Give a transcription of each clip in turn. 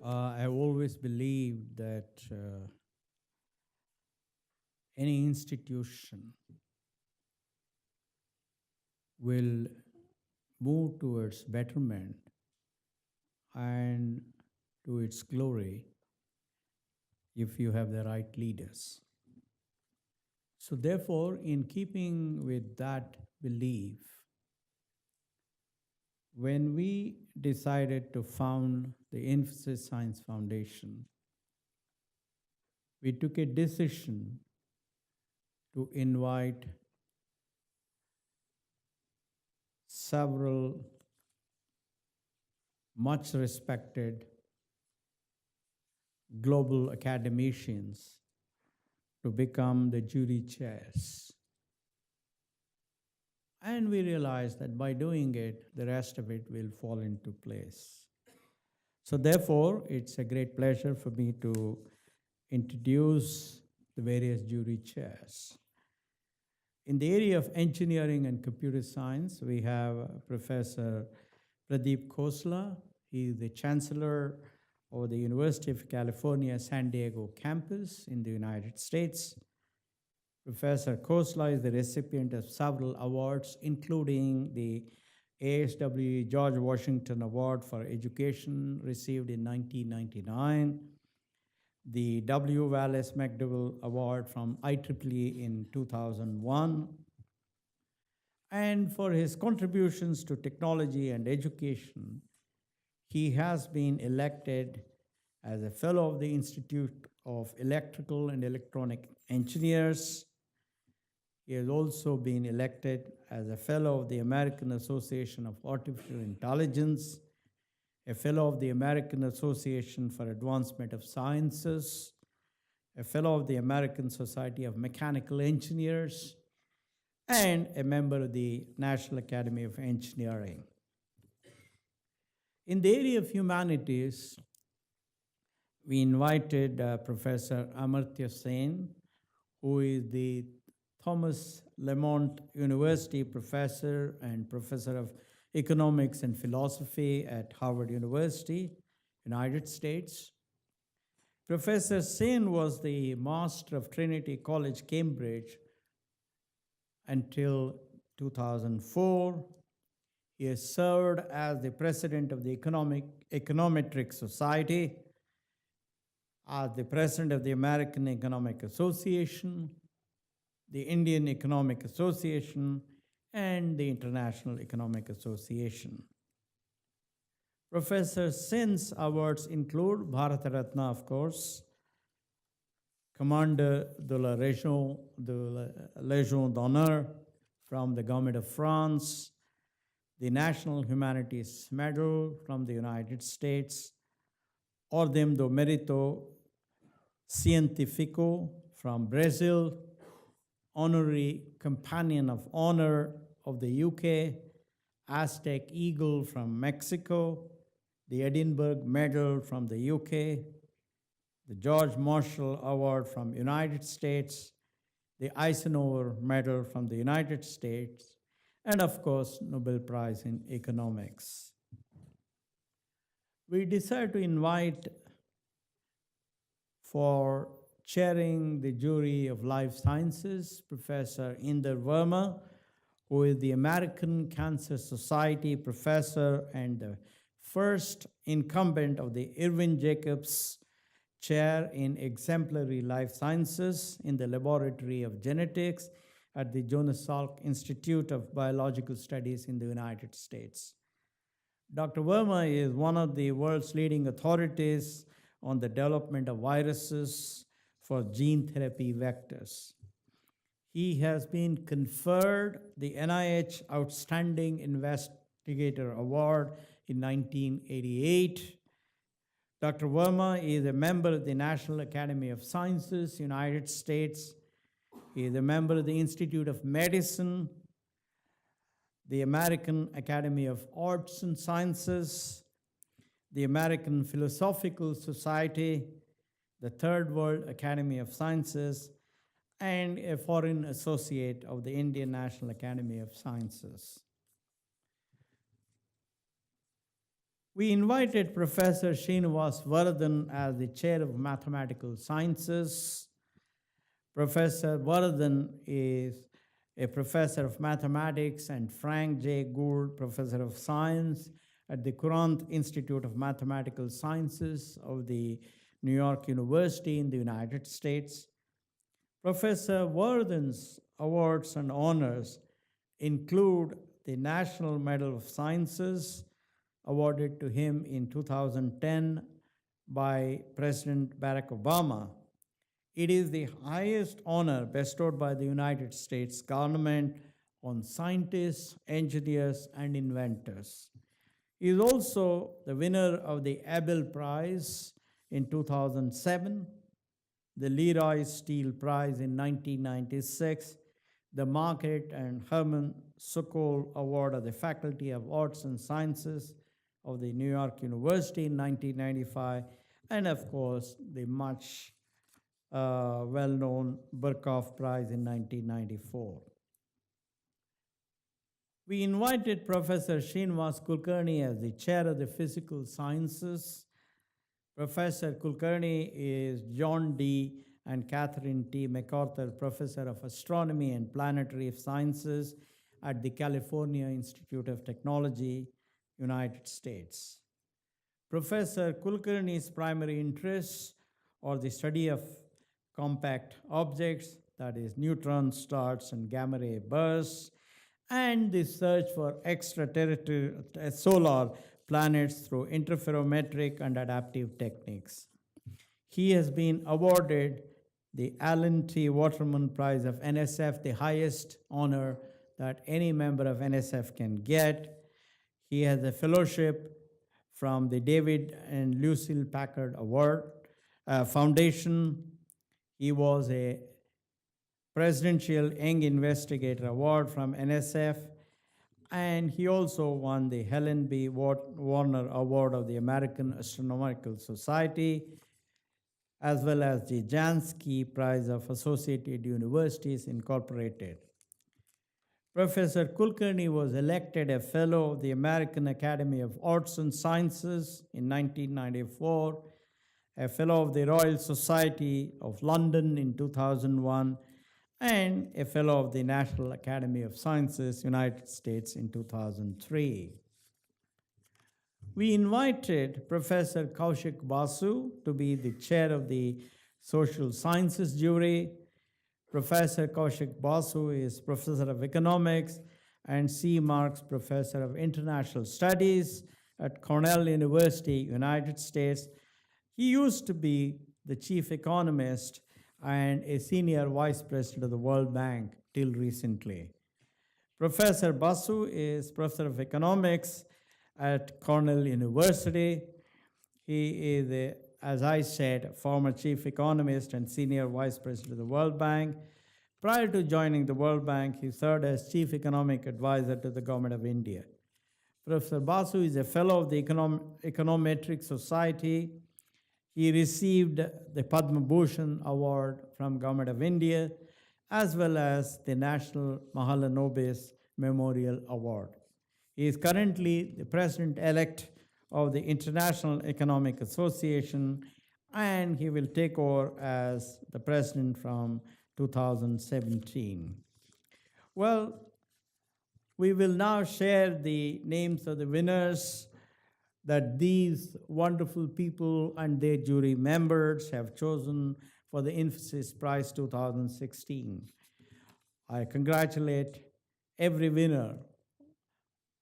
I always believed that any institution will move towards betterment and to its glory if you have the right leaders. So, therefore, in keeping with that belief, when we decided to found the Infosys Science Foundation, we took a decision to invite several much respected global academicians to become the jury chairs. And we realized that by doing it, the rest of it will fall into place. So, therefore, it's a great pleasure for me to introduce the various jury chairs. In the area of engineering and computer science, we have Professor Pradeep Khosla. He is the Chancellor of the University of California, San Diego campus in the United States. Professor Khosla is the recipient of several awards, including the ASW George Washington Award for Education, received in 1999, the W. Wallace McDowell Award from IEEE in 2001, and for his contributions to technology and education, he has been elected as a Fellow of the Institute of Electrical and Electronic Engineers. He has also been elected as a Fellow of the American Association of Artificial Intelligence, a Fellow of the American Association for Advancement of Sciences, a Fellow of the American Society of Mechanical Engineers, and a member of the National Academy of Engineering. In the area of humanities, we invited Professor Amartya Sen, who is the Thomas Lemont University professor and professor of economics and philosophy at Harvard University, United States. Professor Sen was the master of Trinity College, Cambridge, until 2004. He has served as the president of the Econometric Society, as the president of the American Economic Association, the Indian Economic Association, and the International Economic Association. Professor Sen's awards include Bharata Ratna, of course, Commander de la Légion d'honneur from the government of France, the National Humanities Medal from the United States, Ordem do Mérito Científico from Brazil, Honorary Companion of Honor of the UK, Aztec Eagle from Mexico, the Edinburgh Medal from the UK, the George Marshall Award from United States, the Eisenhower Medal from the United States, and of course, Nobel Prize in Economics. We decided to invite for chairing the jury of life sciences, Professor Inder Verma, who is the American Cancer Society professor and the first incumbent of the Irwin Jacobs Chair in Exemplary Life Sciences in the Laboratory of Genetics at the Jonas Salk Institute of Biological Studies in the United States. Dr. Verma is one of the world's leading authorities on the development of viruses for gene therapy vectors. He has been conferred the NIH Outstanding Investigator Award in 1988. Dr. Verma is a member of the National Academy of Sciences, United States. He is a member of the Institute of Medicine, the American Academy of Arts and Sciences, the American Philosophical Society, the Third World Academy of Sciences, and a foreign associate of the Indian National Academy of Sciences. We invited Professor Srinivas Varadhan as the chair of mathematical sciences. Professor Varadhan is a professor of mathematics, and Frank J. Gould, professor of science at the Courant Institute of Mathematical Sciences of the New York University in the United States. Professor Varadhan's awards and honors include the National Medal of Sciences, awarded to him in 2010 by President Barack Obama. It is the highest honor bestowed by the United States government on scientists, engineers, and inventors. He is also the winner of the Abel Prize in 2007, the Leroy Steele Prize in 1996, the Margaret and Herman Sokol Award of the Faculty of Arts and Sciences of the New York University in 1995, and of course, the much well-known Birkhoff Prize in 1994. We invited Professor Srinivas Kulkarni as the chair of the physical sciences. Professor Kulkarni is John D. and Catherine T. MacArthur Professor of Astronomy and Planetary Sciences at the California Institute of Technology, United States. Professor Kulkarni's primary interests are the study of compact objects, that is neutron stars and gamma ray bursts, and the search for extraterrestrial solar planets through interferometric and adaptive techniques. He has been awarded the Alan T. Waterman Prize of NSF, the highest honor that any member of NSF can get. He has a fellowship from the David and Lucille Packard Foundation. He was a Presidential Young Investigator Award from NSF, and he also won the Helen B. Warner Award of the American Astronomical Society, as well as the Jansky Prize of Associated Universities Incorporated. Professor Kulkarni was elected a Fellow of the American Academy of Arts and Sciences in 1994, a Fellow of the Royal Society of London in 2001, and a Fellow of the National Academy of Sciences, United States in 2003. We invited Professor Kaushik Basu to be the chair of the Social Sciences jury. Professor Kaushik Basu is Professor of Economics and C. Marks Professor of International Studies at Cornell University, United States. He used to be the chief economist and a senior vice president of the World Bank till recently. Professor Basu is Professor of Economics at Cornell University. He is, as I said, former chief economist and senior vice president of the World Bank. Prior to joining the World Bank, he served as chief economic advisor to the government of India. Professor Basu is a fellow of the Econometric Society. He received the Padma Bhushan Award from Government of India, as well as the National Mahalanobis Memorial Award. He is currently the president-elect of the International Economic Association, and he will take over as the president from 2017. Well, we will now share the names of the winners that these wonderful people and their jury members have chosen for the Infosys Prize 2016. I congratulate every winner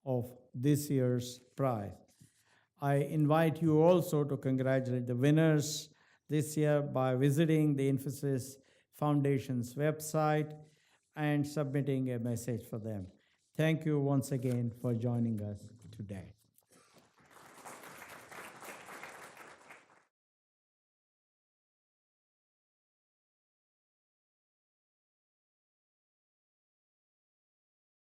of this year's prize. I invite you also to congratulate the winners this year by visiting the Infosys Foundation's website and submitting a message for them. Thank you once again for joining us today.